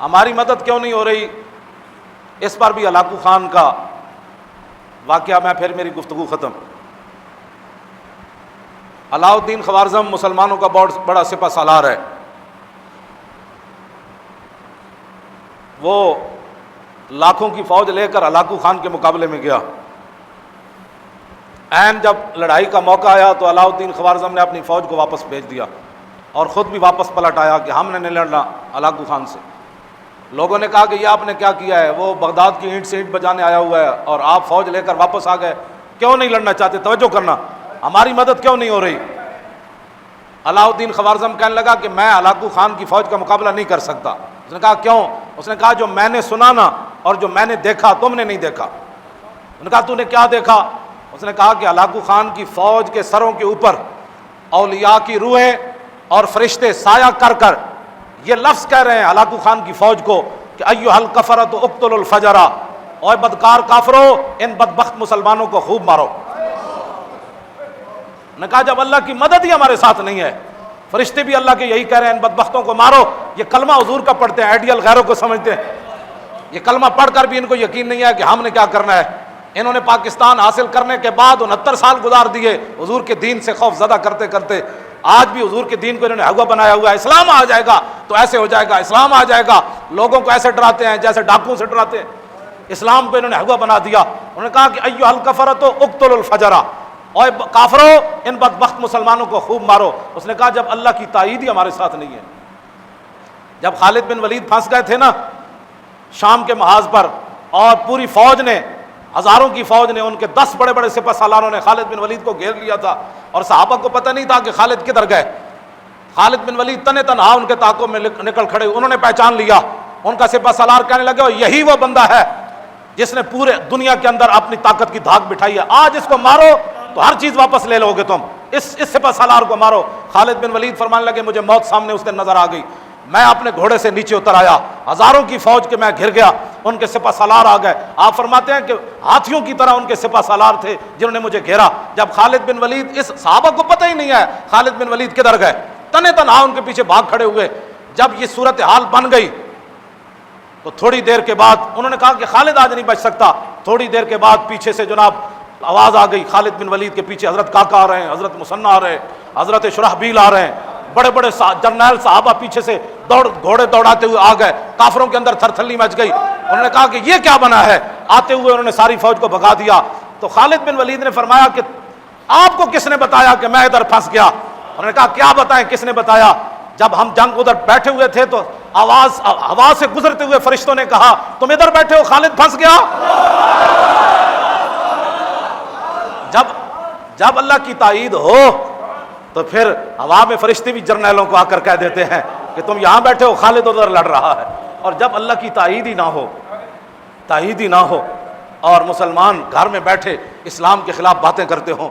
ہماری مدد کیوں نہیں ہو رہی؟ اس پر بھی ہلاکو خان کا واقعہ، میں پھر میری گفتگو ختم۔ علاء الدین خوارزم مسلمانوں کا بہت بڑا سپہ سالار ہے۔ وہ لاکھوں کی فوج لے کر ہلاکو خان کے مقابلے میں گیا۔ عین جب لڑائی کا موقع آیا تو علاء الدین خوارزم نے اپنی فوج کو واپس بھیج دیا اور خود بھی واپس پلٹ آیا کہ ہم نے نہیں لڑنا ہلاکو خان سے۔ لوگوں نے کہا کہ یہ آپ نے کیا کیا ہے، وہ بغداد کی اینٹ سے اینٹ بجانے آیا ہوا ہے اور آپ فوج لے کر واپس آ گئے، کیوں نہیں لڑنا چاہتے؟ توجہ کرنا، ہماری مدد کیوں نہیں ہو رہی؟ علاء الدین خوارزم کہنے لگا کہ میں ہلاکو خان کی فوج کا مقابلہ نہیں کر سکتا۔ اس نے کہا کیوں؟ اس نے کہا جو میں نے سنا نا اور جو میں نے دیکھا تم نے نہیں دیکھا۔ اس نے کہا تو نے کیا دیکھا؟ اس نے کہا کہ ہلاکو خان کی فوج کے سروں کے اوپر اولیاء کی روحیں اور فرشتے سایہ کر کر یہ لفظ کہہ رہے ہیں ہلاکو خان کی فوج کو کہ ایھا الکفرۃ اقتلوا الفجر، اوے بدکار کافرو ان بدبخت مسلمانوں کو خوب مارو۔ نے کہا جب اللہ کی مدد ہی ہمارے ساتھ نہیں ہے، فرشتے بھی اللہ کے یہی کہہ رہے ہیں ان بدبختوں کو مارو۔ یہ کلمہ حضور کا پڑھتے ہیں، آئیڈیل غیروں کو سمجھتے ہیں، یہ کلمہ پڑھ کر بھی ان کو یقین نہیں ہے کہ ہم نے کیا کرنا ہے۔ انہوں نے پاکستان حاصل کرنے کے بعد 69 سال گزار دیے حضور کے دین سے خوف زدہ کرتے کرتے۔ آج بھی حضور کے دین کو انہوں نے ہوا بنایا ہوا ہے، اسلام آ جائے گا تو ایسے ہو جائے گا، اسلام آ جائے گا، لوگوں کو ایسے ڈراتے ہیں جیسے ڈاکوؤں سے ڈراتے ہیں۔ اسلام کو انہوں نے ہوا بنا دیا۔ انہوں نے کہا کہ ایھا الکفرۃ اقتلوا الفجر، اور کافرو ان بدبخت مسلمانوں کو خوب مارو۔ اس نے کہا جب اللہ کی تائید ہی ہمارے ساتھ نہیں ہے۔ جب خالد بن ولید پھنس گئے تھے نا شام کے محاذ پر، اور پوری فوج نے، ہزاروں کی فوج نے، ان کے 10 بڑے بڑے سپہ سالاروں نے خالد بن ولید کو گھیر لیا تھا اور صحابہ کو پتہ نہیں تھا کہ خالد کدھر گئے۔ خالد بن ولید تنے تنہا ان کے تعاقب میں نکل کھڑے، انہوں نے پہچان لیا۔ ان کا سپہ سالار کہنے لگے یہی وہ بندہ ہے جس نے پورے دنیا کے اندر اپنی طاقت کی دھاک بٹھائی ہے، آج اس کو مارو تو ہر چیز واپس لے لو گے تم، اس سپہ سالار کو مارو۔ خالد بن ولید فرمانے لگے مجھے موت سامنے اس دن نظر آ گئی، میں اپنے گھوڑے سے نیچے اتر آیا، ہزاروں کی فوج کے میں گھر گیا، ان کے سپہ سالار آ گئے۔ آپ فرماتے ہیں کہ ہاتھیوں کی طرح ان کے سپہ سالار تھے جنہوں نے مجھے گھیرا۔ جب خالد بن ولید، اس صحابہ کو پتہ ہی نہیں ہے خالد بن ولید کدھر گئے، تنے تنہا ان کے پیچھے بھاگ کھڑے ہوئے۔ جب یہ صورتحال بن گئی تو تھوڑی دیر کے بعد انہوں نے کہا کہ خالد آج نہیں بچ سکتا۔ تھوڑی دیر کے بعد پیچھے سے جناب آواز آ گئی، خالد بن ولید کے پیچھے حضرت کاکا آ رہے ہیں، حضرت مثنیٰ آ رہے ہیں، حضرت شرحبیل آ رہے ہیں، بڑے بڑے جرنیل صحابہ پیچھے سے گھوڑے دوڑاتے ہوئے آ گئے۔ کافروں کے اندر تھرتھلی مچ گئی۔ انہوں نے کہا کہ یہ کیا بنا ہے؟ آتے ہوئے انہوں نے ساری فوج کو بھگا دیا۔ تو خالد بن ولید نے فرمایا کہ آپ کو کس نے بتایا کہ میں ادھر پھنس گیا؟ انہوں نے کہا کیا بتائیں، کس نے بتایا؟ جب ہم جنگ ادھر بیٹھے ہوئے تھے تو ہوا سے گزرتے ہوئے فرشتوں نے کہا تم ادھر بیٹھے ہو، خالد پھنس گیا۔ جب اللہ کی تائید ہو تو پھر ہوا میں فرشتے بھی جرنیلوں کو آ کر کہہ دیتے ہیں کہ تم یہاں بیٹھے ہو، خالد ادھر لڑ رہا ہے۔ اور جب اللہ کی تائید ہی نہ ہو اور مسلمان گھر میں بیٹھے اسلام کے خلاف باتیں کرتے ہوں